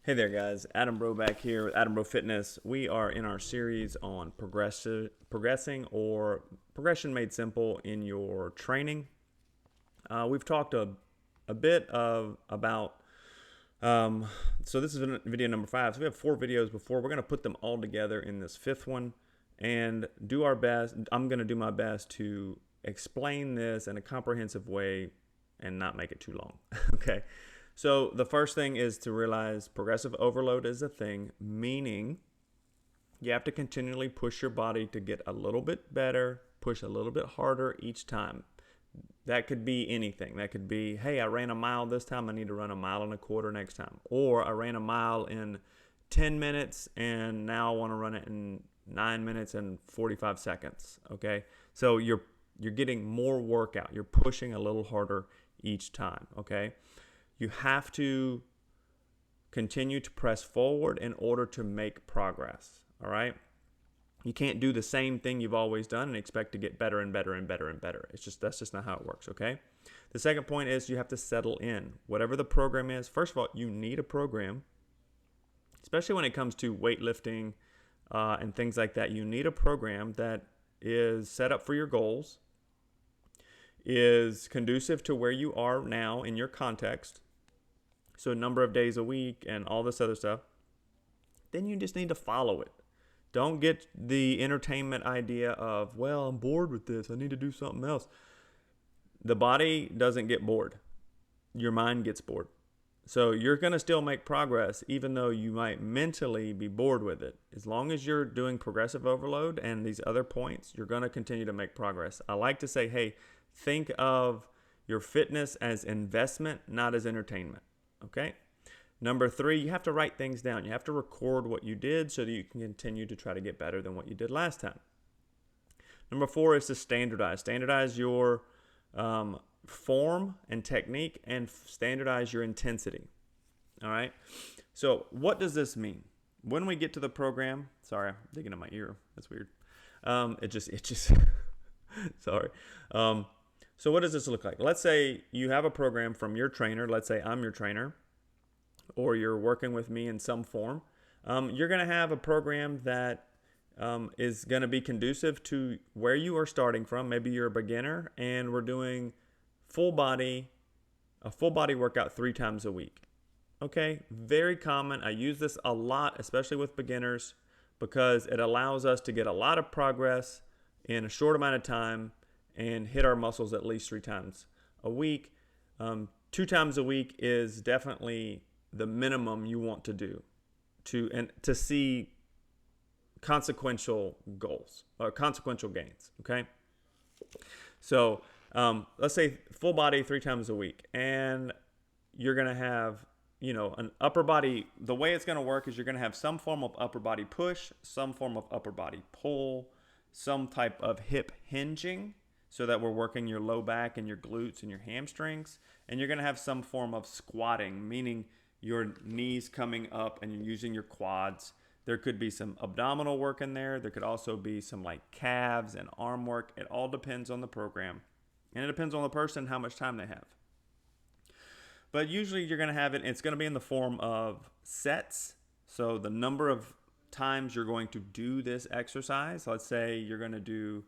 Hey there, guys. Adam Bro back here with Adam Bro Fitness. We are in our series on progressing or progression made simple in your training. We've talked a bit about, so this is video number 5. So we have 4 videos before. We're going to put them all together in this 5th one and do our best. I'm going to do my best to explain this in a comprehensive way and not make it too long. Okay. So the first thing is to realize progressive overload is a thing, meaning you have to continually push your body to get a little bit better, push a little bit harder each time. That could be anything. That could be, hey, I ran a mile this time, I need to run a mile and a quarter next time. Or I ran a mile in 10 minutes and now I want to run it in 9 minutes and 45 seconds. Okay? So you're getting more workout. You're pushing a little harder each time, okay? You have to continue to press forward in order to make progress, all right? You can't do the same thing you've always done and expect to get better and better and better and better. That's just not how it works, okay? The second point is you have to settle in. Whatever the program is, first of all, you need a program, especially when it comes to weightlifting and things like that. You need a program that is set up for your goals, is conducive to where you are now in your context, so a number of days a week and all this other stuff. Then you just need to follow it. Don't get the entertainment idea of, well, I'm bored with this, I need to do something else. The body doesn't get bored. Your mind gets bored. So you're going to still make progress even though you might mentally be bored with it. As long as you're doing progressive overload and these other points, you're going to continue to make progress. I like to say, hey, think of your fitness as investment, not as entertainment. Okay? Number 3, you have to write things down. You have to record what you did so that you can continue to try to get better than what you did last time. Number 4 is to standardize. Standardize your form and technique and standardize your intensity. All right? So what does this mean? When we get to the program, sorry, I'm digging in my ear. That's weird. It just sorry. So what does this look like? Let's say you have a program from your trainer. Let's say I'm your trainer, or you're working with me in some form. You're going to have a program that is going to be conducive to where you are starting from. Maybe you're a beginner, and we're doing a full body workout 3 times a week. Okay, very common. I use this a lot, especially with beginners, because it allows us to get a lot of progress in a short amount of time and hit our muscles at least 3 times a week. 2 times a week is definitely the minimum you want to do to see consequential goals or consequential gains. Okay, so let's say full body 3 times a week, and you're gonna have an upper body. The way it's gonna work is you're gonna have some form of upper body push, some form of upper body pull, some type of hip hinging, so that we're working your low back and your glutes and your hamstrings. And you're going to have some form of squatting, meaning your knees coming up and you're using your quads. There could be some abdominal work in there. There could also be some like calves and arm work. It all depends on the program. And it depends on the person, how much time they have. But usually you're going to have it's going to be in the form of sets. So the number of times you're going to do this exercise. Let's say you're going to do,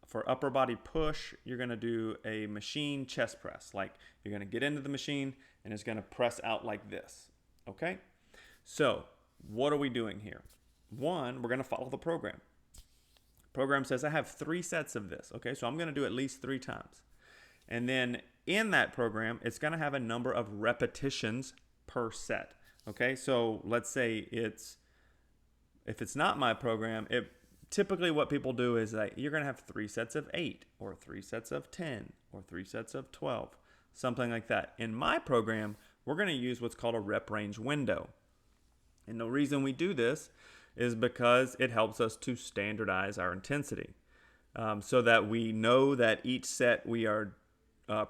for upper body push, you're going to do a machine chest press. Like you're going to get into the machine and it's going to press out like this. Okay? So what are we doing here? 1, we're going to follow the program. The program says I have 3 sets of this. Okay, so I'm going to do at least 3 times. And then in that program, it's going to have a number of repetitions per set. Okay, so let's say if it's not my program, typically what people do is that you're going to have 3 sets of 8 or 3 sets of 10 or 3 sets of 12, something like that. In my program, we're going to use what's called a rep range window. And the reason we do this is because it helps us to standardize our intensity, so that we know that each set we are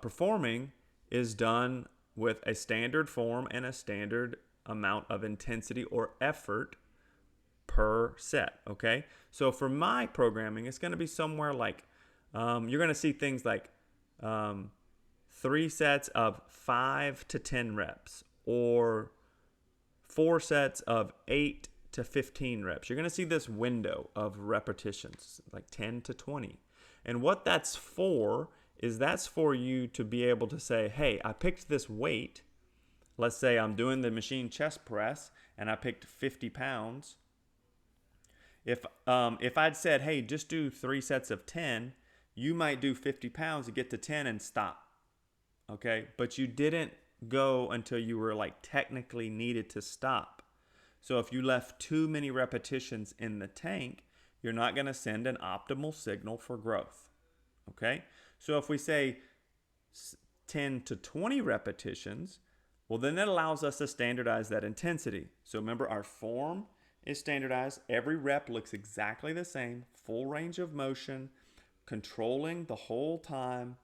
performing is done with a standard form and a standard amount of intensity or effort per set. Okay, so for my programming, it's going to be somewhere like you're going to see things like 3 sets of 5 to 10 reps, or 4 sets of 8 to 15 reps. You're going to see this window of repetitions, like 10 to 20. And what that's for is that's for you to be able to say, hey, I picked this weight. Let's say I'm doing the machine chest press and I picked 50 pounds. If I'd said, hey, just do 3 sets of 10, you might do 50 pounds to get to 10 and stop. Okay? But you didn't go until you were like technically needed to stop. So if you left too many repetitions in the tank, you're not going to send an optimal signal for growth. Okay? So if we say 10 to 20 repetitions, well, then that allows us to standardize that intensity. So remember, our form is standardized. Every rep looks exactly the same, full range of motion, controlling the whole time.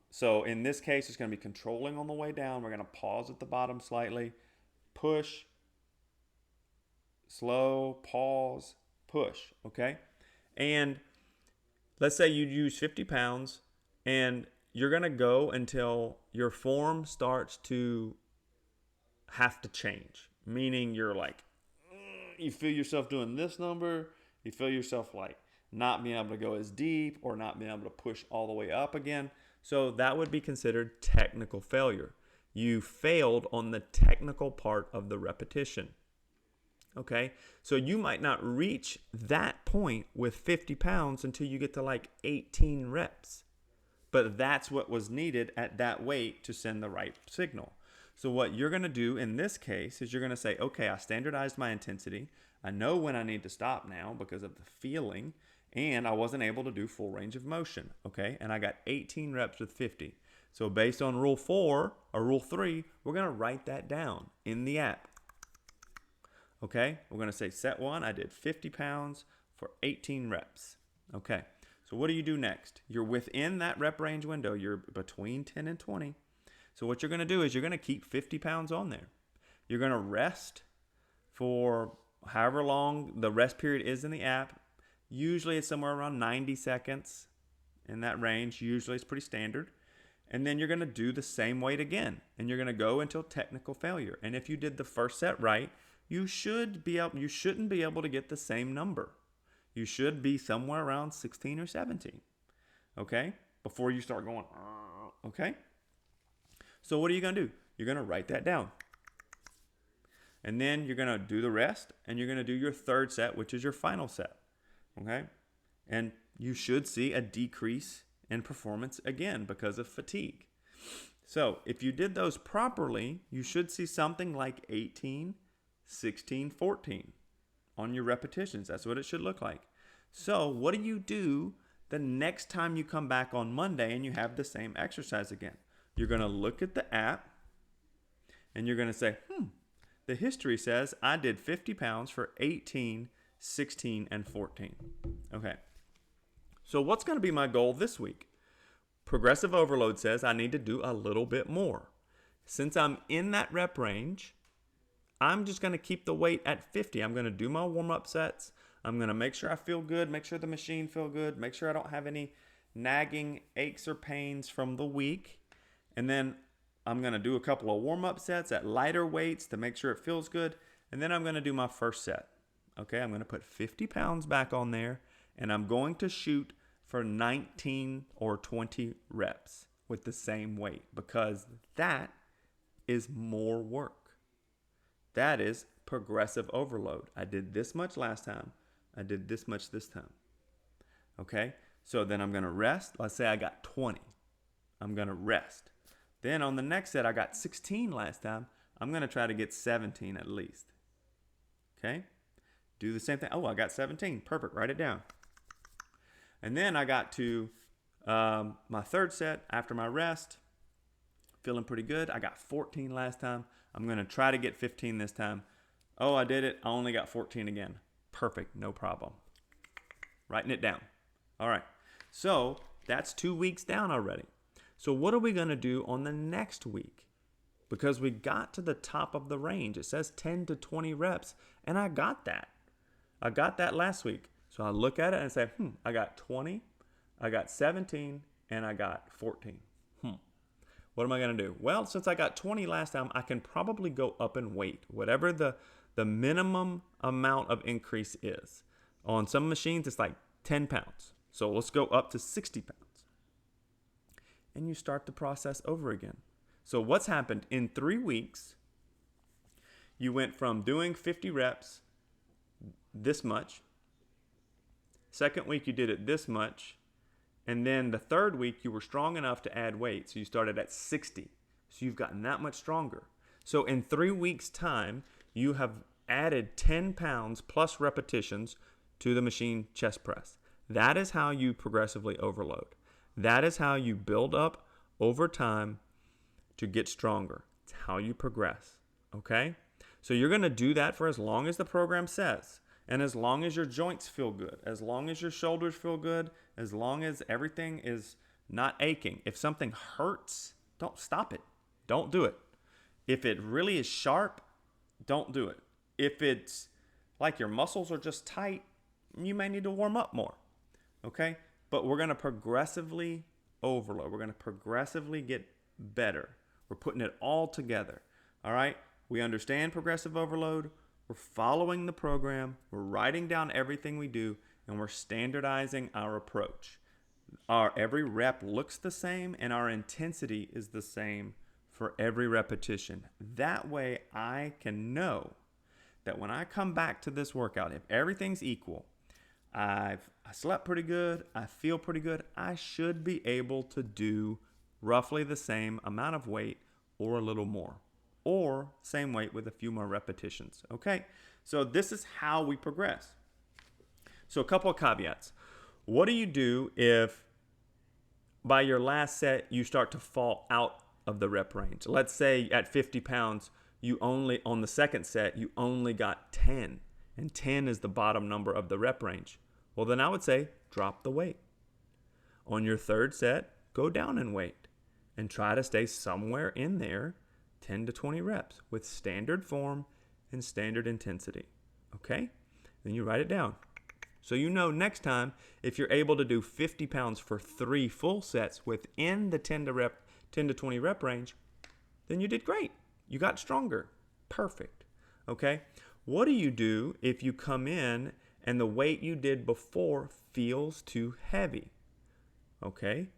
So in this case, it's going to be controlling on the way down. We're going to pause at the bottom slightly, push, slow, pause, push, okay? And let's say you use 50 pounds and you're going to go until your form starts to have to change, meaning you're like, you feel yourself doing this number, you feel yourself like not being able to go as deep or not being able to push all the way up again. So that would be considered technical failure. You failed on the technical part of the repetition. Okay, so you might not reach that point with 50 pounds until you get to like 18 reps. But that's what was needed at that weight to send the right signal. So what you're going to do in this case is you're going to say, okay, I standardized my intensity. I know when I need to stop now because of the feeling, and I wasn't able to do full range of motion, okay? And I got 18 reps with 50. So based on rule 4 or rule 3, we're going to write that down in the app. Okay, we're going to say set 1, I did 50 pounds for 18 reps. Okay, so what do you do next? You're within that rep range window. You're between 10 and 20. So what you're going to do is you're going to keep 50 pounds on there. You're going to rest for however long the rest period is in the app. Usually it's somewhere around 90 seconds in that range. Usually it's pretty standard. And then you're going to do the same weight again. And you're going to go until technical failure. And if you did the first set right, you shouldn't be able to get the same number. You should be somewhere around 16 or 17. Okay? Before you start going, okay? So what are you going to do? You're going to write that down. And then you're going to do the rest, and you're going to do your third set, which is your final set. Okay? And you should see a decrease in performance again because of fatigue. So if you did those properly, you should see something like 18, 16, 14 on your repetitions. That's what it should look like. So what do you do the next time you come back on Monday and you have the same exercise again? You're going to look at the app and you're going to say, the history says I did 50 pounds for 18, 16, and 14. Okay. So what's going to be my goal this week? Progressive overload says I need to do a little bit more. Since I'm in that rep range, I'm just going to keep the weight at 50. I'm going to do my warm-up sets. I'm going to make sure I feel good, make sure the machine feel good, make sure I don't have any nagging aches or pains from the week. And then I'm going to do a couple of warm-up sets at lighter weights to make sure it feels good. And then I'm going to do my first set. Okay, I'm going to put 50 pounds back on there, and I'm going to shoot for 19 or 20 reps with the same weight because that is more work. That is progressive overload. I did this much last time. I did this much this time. Okay? So then I'm going to rest. Let's say I got 20. I'm going to rest. Then on the next set, I got 16 last time. I'm going to try to get 17 at least. Okay? Do the same thing. Oh, I got 17. Perfect. Write it down. And then I got to my third set after my rest. Feeling pretty good. I got 14 last time. I'm going to try to get 15 this time. Oh, I did it. I only got 14 again. Perfect. No problem. Writing it down. All right. So that's 2 weeks down already. So what are we going to do on the next week? Because we got to the top of the range. It says 10 to 20 reps, and I got that. I got that last week. So I look at it and say, I got 20, I got 17, and I got 14. What am I going to do? Well, since I got 20 last time, I can probably go up in weight, whatever the minimum amount of increase is. On some machines, it's like 10 pounds. So let's go up to 60 pounds. And you start the process over again. So what's happened? In 3 weeks, you went from doing 50 reps this much. Second week, you did it this much. And then the third week, you were strong enough to add weight. So you started at 60. So you've gotten that much stronger. So in 3 weeks' time, you have added 10 pounds plus repetitions to the machine chest press. That is how you progressively overload. That is how you build up over time to get stronger. It's how you progress. Okay? So you're going to do that for as long as the program says. And as long as your joints feel good, as long as your shoulders feel good, as long as everything is not aching. If something hurts, don't stop it. Don't do it. If it really is sharp, don't do it. If it's like your muscles are just tight, you may need to warm up more. Okay? But we're going to progressively overload. We're going to progressively get better. We're putting it all together. All right? We understand progressive overload. We're following the program, we're writing down everything we do, and we're standardizing our approach. Our every rep looks the same, and our intensity is the same for every repetition. That way, I can know that when I come back to this workout, if everything's equal, I slept pretty good, I feel pretty good, I should be able to do roughly the same amount of weight or a little more. Or same weight with a few more repetitions. Okay, so this is how we progress. So a couple of caveats. What do you do if by your last set you start to fall out of the rep range? Let's say at 50 pounds, on the second set, you only got 10, and 10 is the bottom number of the rep range. Well, then I would say drop the weight. On your third set, go down in weight and try to stay somewhere in there 10 to 20 reps with standard form and standard intensity. Okay? Then you write it down. So you know next time, if you're able to do 50 pounds for 3 full sets within the 10 to 20 rep range, then you did great. You got stronger. Perfect. Okay? What do you do if you come in and the weight you did before feels too heavy? Okay?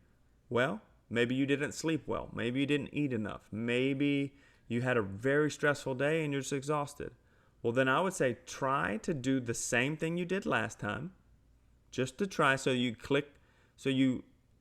Well, maybe you didn't sleep well. Maybe you didn't eat enough. Maybe you had a very stressful day and you're just exhausted. Well, then I would say try to do the same thing you did last time, just to try. So you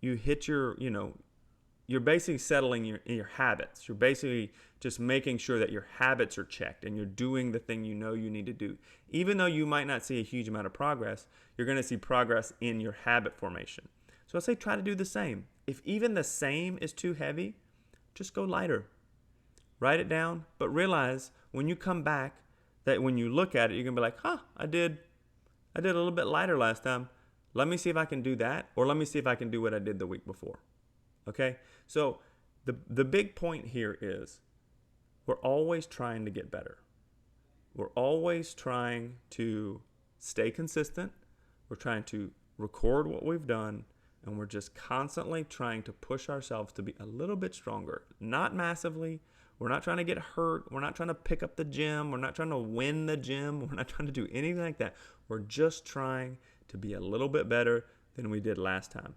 hit you're basically settling your habits. You're basically just making sure that your habits are checked and you're doing the thing you know you need to do. Even though you might not see a huge amount of progress, you're going to see progress in your habit formation. So I say try to do the same. If even the same is too heavy, just go lighter. Write it down, but realize when you come back that when you look at it, you're going to be like, I did a little bit lighter last time. Let me see if I can do that, or let me see if I can do what I did the week before. Okay? So the big point here is we're always trying to get better. We're always trying to stay consistent. We're trying to record what we've done. And we're just constantly trying to push ourselves to be a little bit stronger. Not massively. We're not trying to get hurt. We're not trying to pick up the gym. We're not trying to win the gym. We're not trying to do anything like that. We're just trying to be a little bit better than we did last time.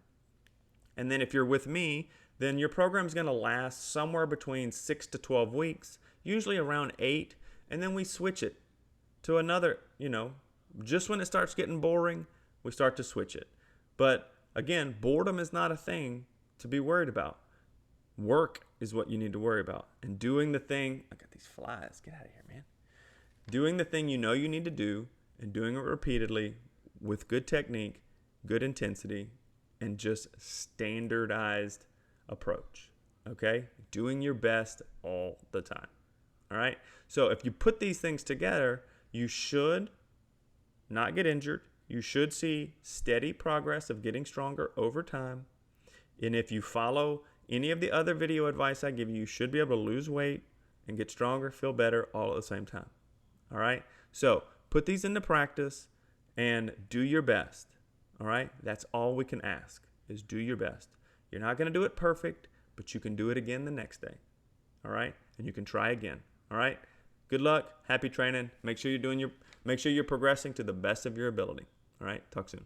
And then if you're with me, then your program's going to last somewhere between 6 to 12 weeks, usually around 8. And then we switch it to another, just when it starts getting boring, we start to switch it. But again, boredom is not a thing to be worried about. Work is what you need to worry about. And doing the thing, I got these flies, get out of here, man. Doing the thing you know you need to do and doing it repeatedly with good technique, good intensity, and just standardized approach. Okay? Doing your best all the time. All right? So if you put these things together, you should not get injured. You should see steady progress of getting stronger over time. And if you follow any of the other video advice I give you, you should be able to lose weight and get stronger, feel better all at the same time. All right? So put these into practice and do your best. All right? That's all we can ask is do your best. You're not going to do it perfect, but you can do it again the next day. All right? And you can try again. All right? Good luck. Happy training. Make sure you're progressing to the best of your ability. All right? Talk soon.